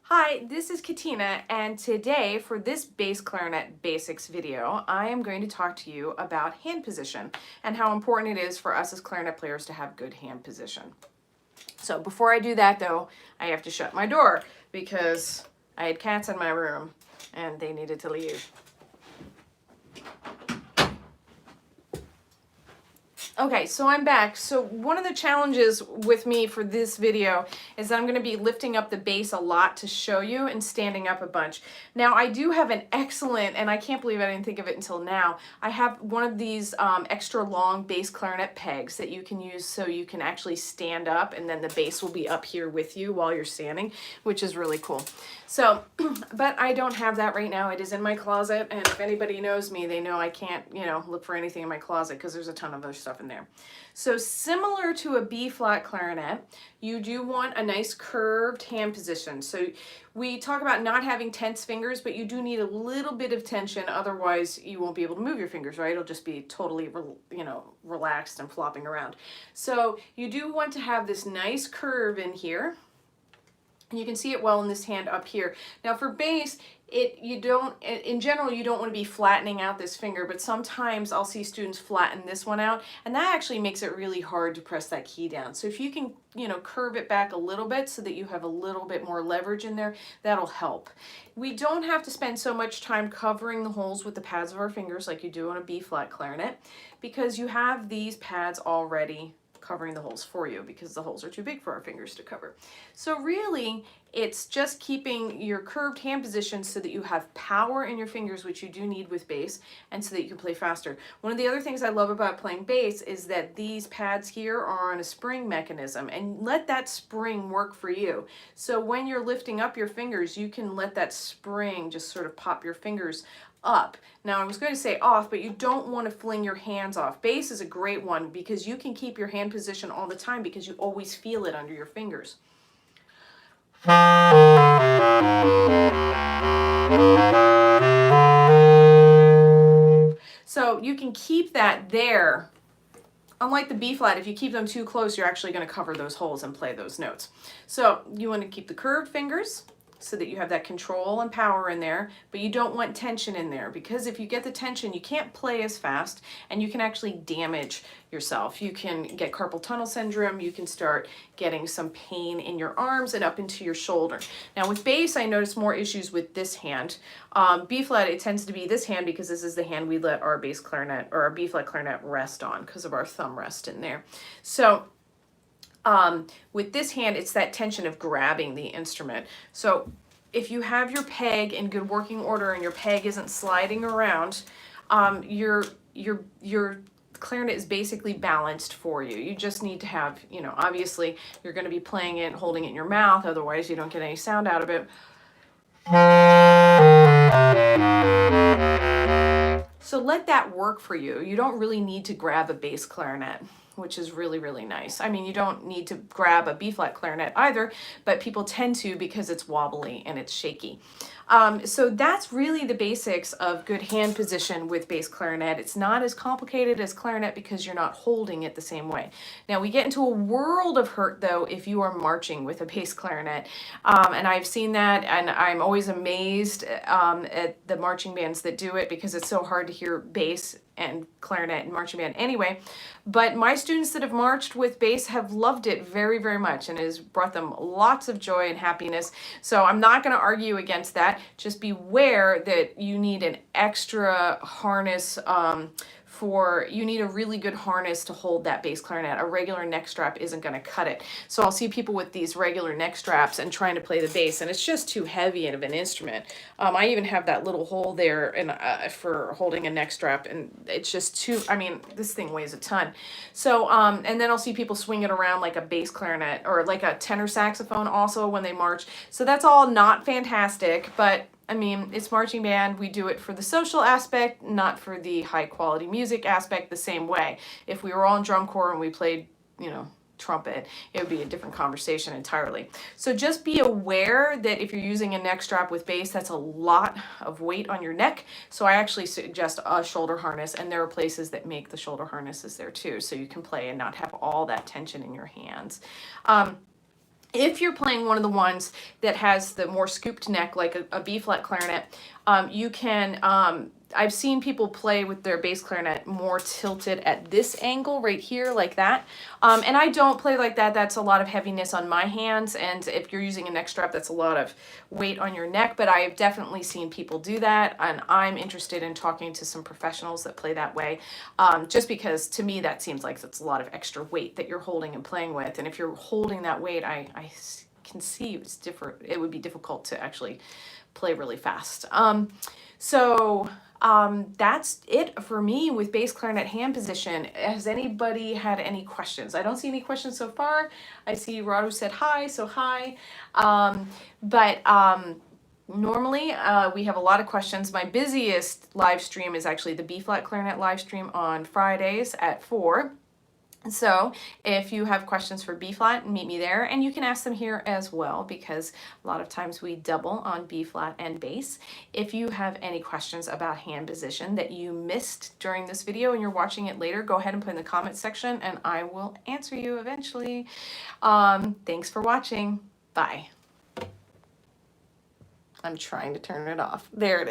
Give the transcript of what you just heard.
Hi, this is Katina, and today for this bass clarinet basics video, I am going to talk to you about hand position and how important it is for us as clarinet players to have good hand position. So before I do that though, I have to shut my door because I had cats in my room and they needed to leave. Okay, so I'm back. So one of the challenges with me for this video is that I'm going to be lifting up the bass a lot to show you and standing up a bunch. Now I do have an excellent, and I can't believe I didn't think of it until now, I have one of these extra long bass clarinet pegs that you can use so you can actually stand up and then the bass will be up here with you while you're standing, which is really cool. So, but I don't have that right now. It is in my closet, and if anybody knows me, they know I can't, look for anything in my closet because there's a ton of other stuff in there. So similar to a B-flat clarinet, you do want a nice curved hand position. So we talk about not having tense fingers, but you do need a little bit of tension, otherwise you won't be able to move your fingers, right? It'll just be totally, relaxed and flopping around. So you do want to have this nice curve in here. You can see it well in this hand up here. Now for bass, in general, you don't want to be flattening out this finger, but sometimes I'll see students flatten this one out, and that actually makes it really hard to press that key down. So if you can, curve it back a little bit so that you have a little bit more leverage in there, that'll help. We don't have to spend so much time covering the holes with the pads of our fingers like you do on a B-flat clarinet, because you have these pads already covering the holes for you because the holes are too big for our fingers to cover. So really, it's just keeping your curved hand position so that you have power in your fingers, which you do need with bass, and so that you can play faster. One of the other things I love about playing bass is that these pads here are on a spring mechanism, and let that spring work for you. So when you're lifting up your fingers, you can let that spring just sort of pop your fingers up. Now I was going to say off, but you don't want to fling your hands off. Bass is a great one because you can keep your hand position all the time because you always feel it under your fingers. So you can keep that there. Unlike the B-flat, if you keep them too close, you're actually going to cover those holes and play those notes. So you want to keep the curved fingers so that you have that control and power in there, but you don't want tension in there, because if you get the tension, you can't play as fast and you can actually damage yourself. You can get carpal tunnel syndrome, you can start getting some pain in your arms and up into your shoulder. Now with bass, I notice more issues with this hand. B-flat, it tends to be this hand because this is the hand we let our bass clarinet or our B-flat clarinet rest on because of our thumb rest in there. So with this hand, it's that tension of grabbing the instrument. So if you have your peg in good working order and your peg isn't sliding around, your clarinet is basically balanced for you. You just need to have, obviously you're going to be playing it, holding it in your mouth, otherwise you don't get any sound out of it. So let that work for you. You don't really need to grab a bass clarinet, which is really, really nice. I mean, you don't need to grab a B-flat clarinet either, but people tend to because it's wobbly and it's shaky. So that's really the basics of good hand position with bass clarinet. It's not as complicated as clarinet because you're not holding it the same way. Now we get into a world of hurt though if you are marching with a bass clarinet, and I've seen that, and I'm always amazed at the marching bands that do it because it's so hard to hear bass and clarinet and marching band anyway. But my students that have marched with bass have loved it very, very much, and it has brought them lots of joy and happiness. So I'm not going to argue against that. Just beware that you need an extra harness you need a really good harness to hold that bass clarinet. A regular neck strap isn't going to cut it. So I'll see people with these regular neck straps and trying to play the bass, and it's just too heavy of an instrument. I even have that little hole there for holding a neck strap, and it's just too, this thing weighs a ton. So, and then I'll see people swing it around like a bass clarinet or like a tenor saxophone also when they march. So that's all not fantastic, but it's marching band. We do it for the social aspect, not for the high quality music aspect the same way. If we were all in drum corps and we played, trumpet, it would be a different conversation entirely. So just be aware that if you're using a neck strap with bass, that's a lot of weight on your neck. So I actually suggest a shoulder harness, and there are places that make the shoulder harnesses there too, so you can play and not have all that tension in your hands. If you're playing one of the ones that has the more scooped neck, like a B-flat clarinet, you can, I've seen people play with their bass clarinet more tilted at this angle right here, like that. And I don't play like that. That's a lot of heaviness on my hands. And if you're using a neck strap, that's a lot of weight on your neck. But I've definitely seen people do that. And I'm interested in talking to some professionals that play that way. Just because to me, that seems like it's a lot of extra weight that you're holding and playing with. And if you're holding that weight, I can see it's different. It would be difficult to actually play really fast. That's it for me with bass clarinet hand position. Has anybody had any questions? I don't see any questions so far. I see Radu said hi, so hi. Normally we have a lot of questions. My busiest live stream is actually the B-flat clarinet live stream on Fridays at 4. So if you have questions for B-flat, meet me there, and you can ask them here as well, because a lot of times we double on B-flat and bass. If you have any questions about hand position that you missed during this video and you're watching it later, go ahead and put in the comment section and I will answer you eventually. Thanks for watching. Bye. I'm trying to turn it off. There it is.